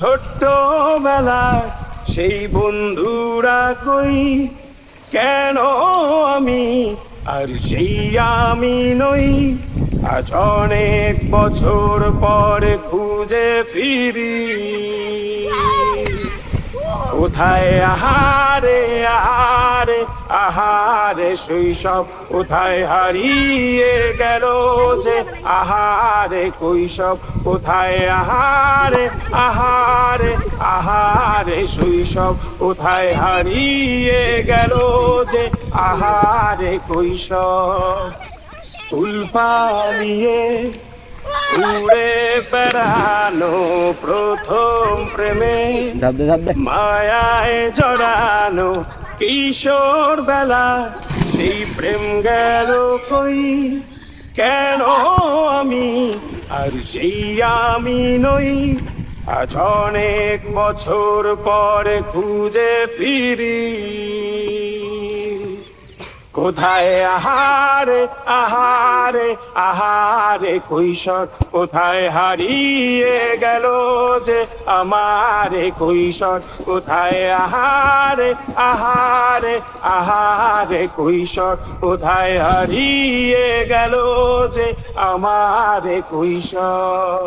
ছোট্টবেলায় সেই বন্ধুরা কই, কেন আমি আর সেই আমি নই। আজ অনেক বছর পরে খুঁজে ফিরি, কোথায় আহারে আহারে আহারে শৈশব, কোথায় হারিয়ে গেল যে আহারে কৈশব। কোথায় আহারে আহারে আহারে শৈশব, কোথায় হারিয়ে গেল যে আহারে কৈশব। স্কুল পালিয়ে উড়ে বেড়ানো প্রথম প্রেমে, মায়ায় জড়ানো কিশোর বেলা, সেই প্রেম গেল কই। কেন আমি আর সেই আমি নই। আজ অনেক বছর পরে খুঁজে ফিরি, কোথায় আহারে আহারে আহারে কৈশোর, কোথায় হারিয়ে গেল যে আমারে কৈশোর। কোথায় আহারে আহারে আহারে কৈশোর, কোথায় হারিয়ে গেল যে আমারে কৈশোর।